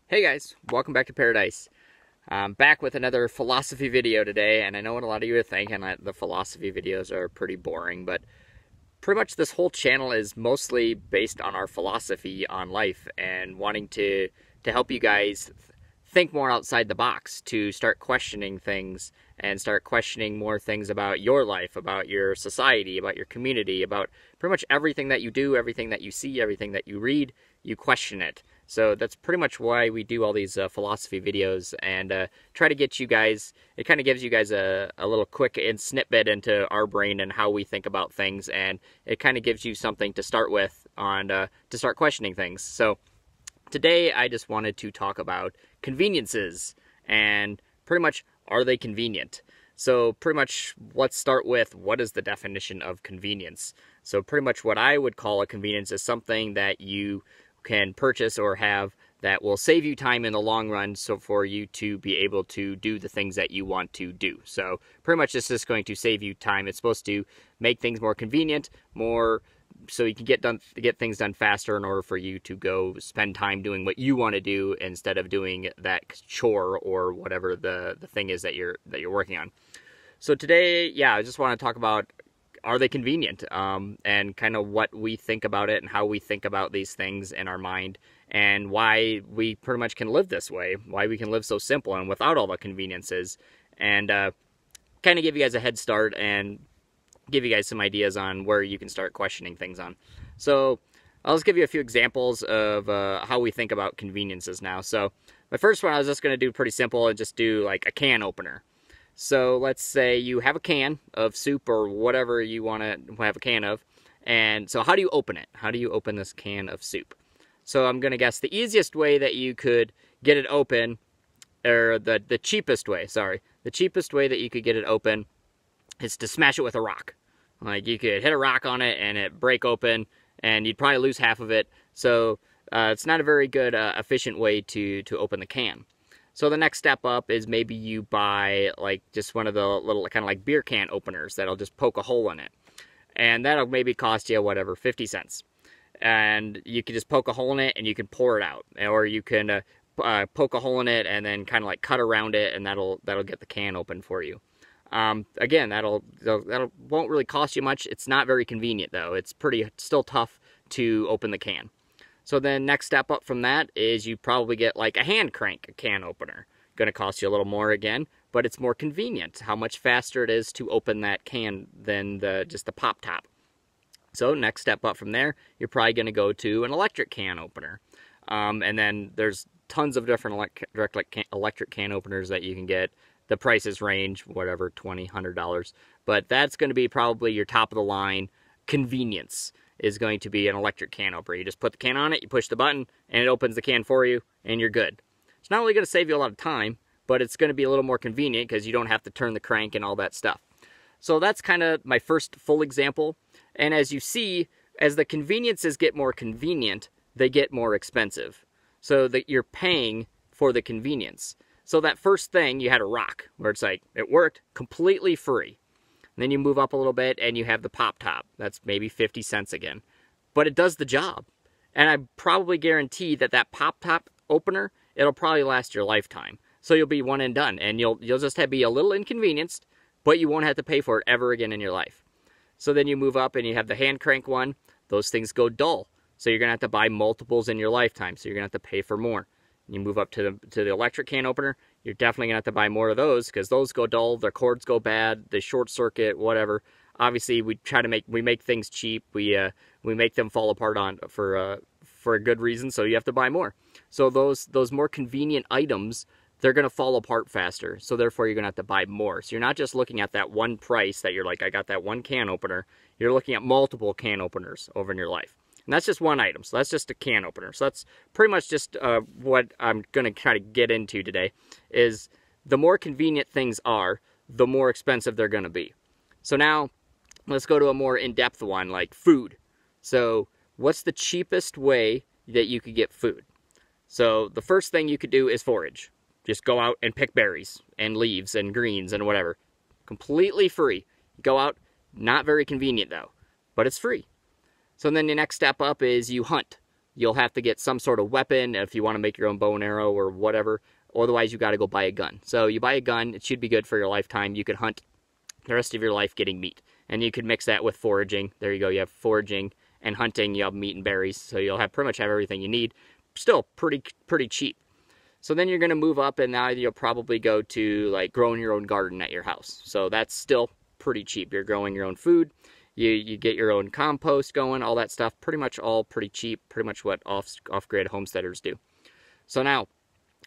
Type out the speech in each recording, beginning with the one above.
Hey guys, welcome back to Paradise. I'm back with another philosophy video today, and I know what a lot of you are thinking, that the philosophy videos are pretty boring, but pretty much this whole channel is mostly based on our philosophy on life and wanting to help you guys think more outside the box, to start questioning things and start questioning more things about your life, about your society, about your community, about pretty much everything that you do, everything that you see, everything that you read, you question it. So that's pretty much why we do all these philosophy videos, and try to get you guys, it kind of gives you guys a little quick snippet into our brain and how we think about things, and it kind of gives you something to start with on to start questioning things. So today I just wanted to talk about conveniences, and pretty much, are they convenient? So pretty much, let's start with, what is the definition of convenience? So pretty much what I would call a convenience is something that you can purchase or have that will save you time in the long run, so for you to be able to do the things that you want to do. So pretty much this is going to save you time. It's supposed to make things more convenient, more so you can get things done faster in order for you to go spend time doing what you want to do instead of doing that chore or whatever the thing is that you're working on. So today, yeah, I just want to talk about, are they convenient, and kind of what we think about it and how we think about these things in our mind, and why we pretty much can live this way, why we can live so simple and without all the conveniences, and kind of give you guys a head start and give you guys some ideas on where you can start questioning things on. So I'll just give you a few examples of how we think about conveniences now. So my first one, I was just going to do pretty simple and just do like a can opener. So let's say you have a can of soup or whatever you want to have a can of. And so how do you open it? How do you open this can of soup? So I'm going to guess the easiest way that you could get it open, or the cheapest way, sorry. The cheapest way that you could get it open is to smash it with a rock. Like, you could hit a rock on it and it break open, and you'd probably lose half of it. So it's not a very good, efficient way to open the can. So the next step up is maybe you buy like just one of the little kind of like beer can openers that'll just poke a hole in it. And that'll maybe cost you, whatever, 50 cents. And you can just poke a hole in it and you can pour it out. Or you can poke a hole in it and then kind of like cut around it, and that'll get the can open for you. Again, that'll won't really cost you much. It's not very convenient though. It's still tough to open the can. So then next step up from that is you probably get like a hand crank can opener. Going to cost you a little more again, but it's more convenient. How much faster it is to open that can than just the pop top. So next step up from there, you're probably going to go to an electric can opener. And then there's tons of different electric can openers that you can get. The prices range, whatever, $20, $100. But that's going to be probably your top of the line convenience, is going to be an electric can opener. You just put the can on it, you push the button, and it opens the can for you, and you're good. It's not only going to save you a lot of time, but it's going to be a little more convenient because you don't have to turn the crank and all that stuff. So that's kind of my first full example. And as you see, as the conveniences get more convenient, they get more expensive. So that you're paying for the convenience. So that first thing, you had a rock, where it's like, it worked completely free. And then you move up a little bit and you have the pop top. That's maybe 50 cents again. But it does the job. And I probably guarantee that pop top opener, it'll probably last your lifetime. So you'll be one and done. And you'll just be a little inconvenienced, but you won't have to pay for it ever again in your life. So then you move up and you have the hand crank one. Those things go dull. So you're going to have to buy multiples in your lifetime. So you're going to have to pay for more. You move up to the electric can opener, you're definitely going to have to buy more of those, because those go dull, their cords go bad, they short circuit, whatever. Obviously, we make things cheap. We make them fall apart for a good reason, so you have to buy more. So those more convenient items, they're going to fall apart faster, so therefore you're going to have to buy more. So you're not just looking at that one price that you're like, I got that one can opener. You're looking at multiple can openers over in your life. And that's just one item, so that's just a can opener. So that's pretty much just what I'm going to try to get into today, is the more convenient things are, the more expensive they're going to be. So now, let's go to a more in-depth one, like food. So what's the cheapest way that you could get food? So the first thing you could do is forage. Just go out and pick berries and leaves and greens and whatever. Completely free. Go out, not very convenient though, but it's free. So then the next step up is you hunt. you'll have to get some sort of weapon if you want to make your own bow and arrow or whatever. Otherwise, you got to go buy a gun. So you buy a gun, it should be good for your lifetime. You could hunt the rest of your life getting meat. And you could mix that with foraging. There you go, you have foraging and hunting, you have meat and berries. So you'll have pretty much have everything you need. Still pretty cheap. So then you're going to move up, and now you'll probably go to like growing your own garden at your house. So that's still pretty cheap. You're growing your own food. You get your own compost going, all that stuff. Pretty much all pretty cheap. Pretty much what off-grid homesteaders do. So now,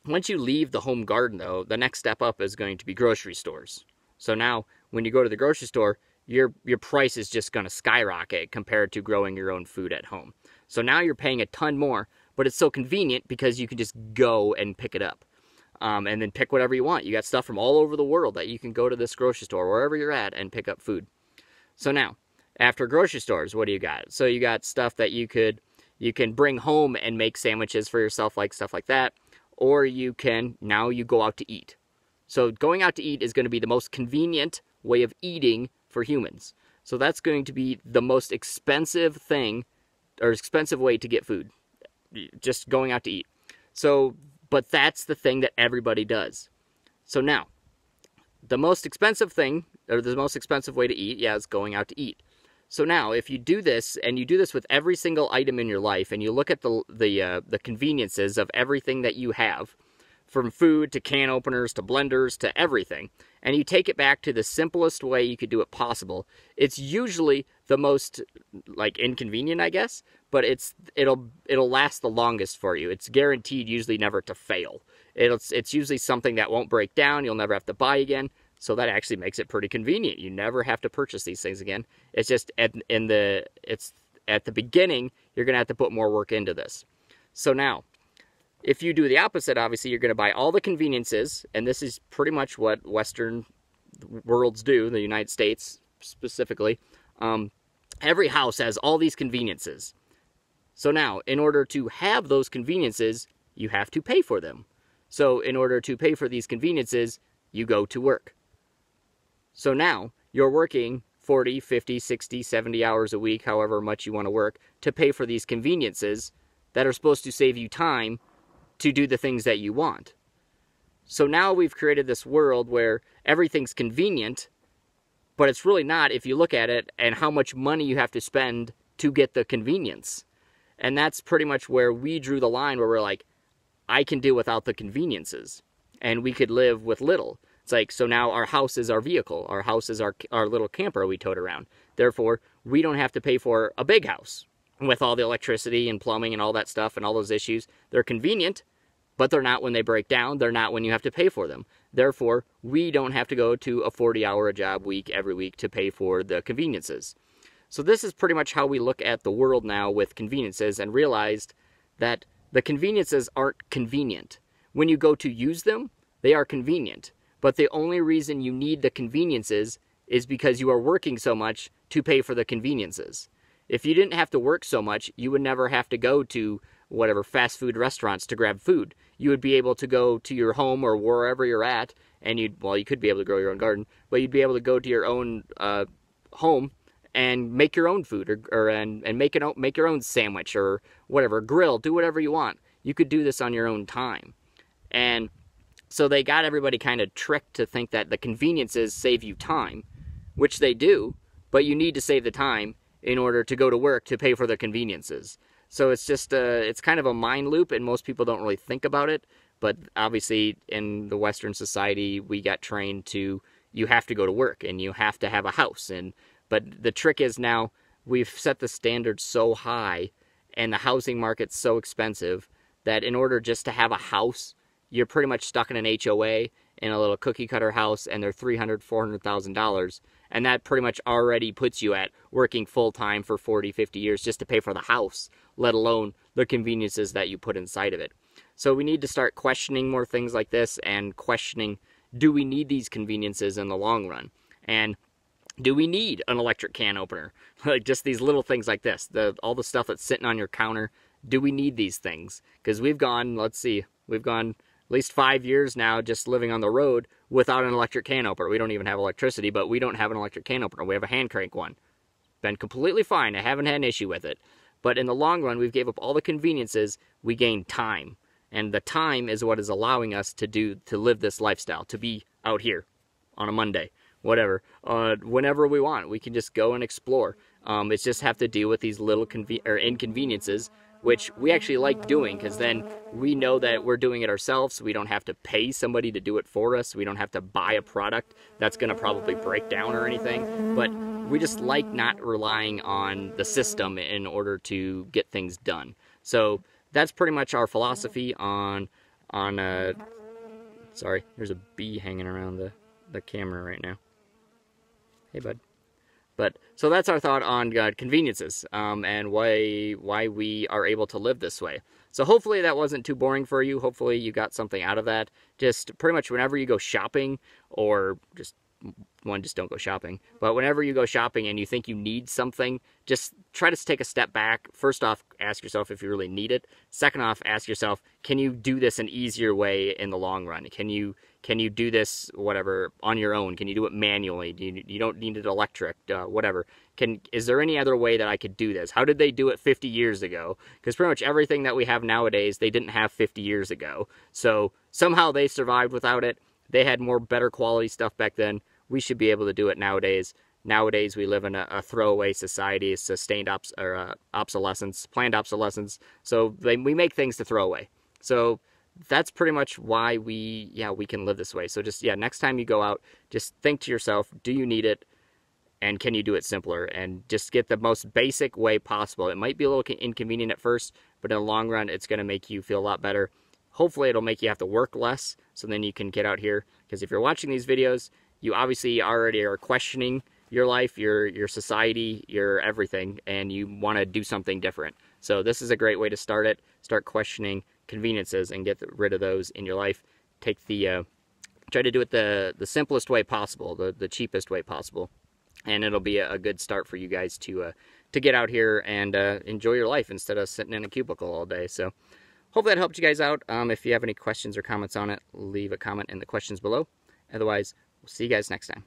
once you leave the home garden, though, the next step up is going to be grocery stores. So now, when you go to the grocery store, your price is just going to skyrocket compared to growing your own food at home. So now you're paying a ton more, but it's so convenient because you can just go and pick it up. And then pick whatever you want. You got stuff from all over the world that you can go to this grocery store, wherever you're at, and pick up food. So now, after grocery stores, what do you got? So you got stuff that you can bring home and make sandwiches for yourself, like stuff like that. Or now you go out to eat. So going out to eat is going to be the most convenient way of eating for humans. So that's going to be the most expensive thing, or expensive way to get food. Just going out to eat. So, but that's the thing that everybody does. So now, the most expensive thing, or the most expensive way to eat, is going out to eat. So now, if you do this, and you do this with every single item in your life, and you look at the conveniences of everything that you have, from food to can openers to blenders to everything, and you take it back to the simplest way you could do it possible, it's usually the most inconvenient, I guess, but it'll last the longest for you. It's guaranteed usually never to fail. It's usually something that won't break down. You'll never have to buy again. So that actually makes it pretty convenient. You never have to purchase these things again. It's just at the beginning, you're going to have to put more work into this. So now, if you do the opposite, obviously, you're going to buy all the conveniences, and this is pretty much what Western worlds do, the United States specifically. Every house has all these conveniences. So now, in order to have those conveniences, you have to pay for them. So in order to pay for these conveniences, you go to work. So now, you're working 40, 50, 60, 70 hours a week, however much you want to work, to pay for these conveniences that are supposed to save you time to do the things that you want. So now we've created this world where everything's convenient, but it's really not if you look at it and how much money you have to spend to get the convenience. And that's pretty much where we drew the line, where we're like, I can do without the conveniences, and we could live with little. It's like, so now our house is our vehicle. Our house is our little camper we tote around. Therefore, we don't have to pay for a big house with all the electricity and plumbing and all that stuff and all those issues. They're convenient, but they're not when they break down. They're not when you have to pay for them. Therefore, we don't have to go to a 40-hour job week every week to pay for the conveniences. So this is pretty much how we look at the world now with conveniences, and realized that the conveniences aren't convenient. When you go to use them, they are convenient. But the only reason you need the conveniences is because you are working so much to pay for the conveniences. If you didn't have to work so much, you would never have to go to whatever fast food restaurants to grab food. You would be able to go to your home or wherever you're at, and you could be able to grow your own garden, but you'd be able to go to your own home and make your own food, and make your own sandwich or whatever, grill, do whatever you want. You could do this on your own time. And so they got everybody kind of tricked to think that the conveniences save you time, which they do, but you need to save the time in order to go to work to pay for the conveniences. So it's just it's kind of a mind loop, and most people don't really think about it. But obviously, in the Western society, we got trained to, you have to go to work and you have to have a house. But the trick is, now we've set the standard so high and the housing market's so expensive that in order just to have a house, you're pretty much stuck in an HOA in a little cookie cutter house, and they're $300,000, $400,000. And that pretty much already puts you at working full time for 40, 50 years just to pay for the house, let alone the conveniences that you put inside of it. So we need to start questioning more things like this, and questioning, do we need these conveniences in the long run? And do we need an electric can opener? Like just these little things like this, all the stuff that's sitting on your counter. Do we need these things? Because we've gone at least 5 years now just living on the road without an electric can opener. We don't even have electricity, but we don't have an electric can opener. We have a hand crank one. Been completely fine. I haven't had an issue with it. But in the long run, we've gave up all the conveniences, we gain time. And the time is what is allowing us to live this lifestyle, to be out here on a Monday, whatever, whenever we want. We can just go and explore. It's just have to deal with these little inconveniences, which we actually like doing, because then we know that we're doing it ourselves. So we don't have to pay somebody to do it for us. We don't have to buy a product that's going to probably break down or anything. But we just like not relying on the system in order to get things done. So that's pretty much our philosophy on sorry, there's a bee hanging around the camera right now. Hey, bud. But so that's our thought on conveniences and why we are able to live this way. So hopefully that wasn't too boring for you. Hopefully you got something out of that. Just pretty much whenever you go shopping, or just don't go shopping. But whenever you go shopping and you think you need something, just try to take a step back. First off, ask yourself if you really need it. Second off, ask yourself, can you do this an easier way in the long run? Can you do this, whatever, on your own? Can you do it manually? You don't need it electric, whatever. Is there any other way that I could do this? How did they do it 50 years ago? Because pretty much everything that we have nowadays, they didn't have 50 years ago. So somehow they survived without it. They had more better quality stuff back then. We should be able to do it nowadays. Nowadays, we live in a throwaway society, sustained obsolescence, planned obsolescence. So we make things to throw away. So that's pretty much why we can live this way. So just, next time you go out, just think to yourself, do you need it? And can you do it simpler? And just get the most basic way possible. It might be a little inconvenient at first, but in the long run, it's going to make you feel a lot better. Hopefully, it'll make you have to work less, so then you can get out here. Because if you're watching these videos, you obviously already are questioning your life, your society, your everything, and you want to do something different. So this is a great way to start it. Start questioning conveniences and get rid of those in your life. Try to do it the simplest way possible, the cheapest way possible, and it'll be a good start for you guys to get out here and enjoy your life instead of sitting in a cubicle all day. So hopefully that helped you guys out. If you have any questions or comments on it, leave a comment in the questions below. Otherwise, we'll see you guys next time.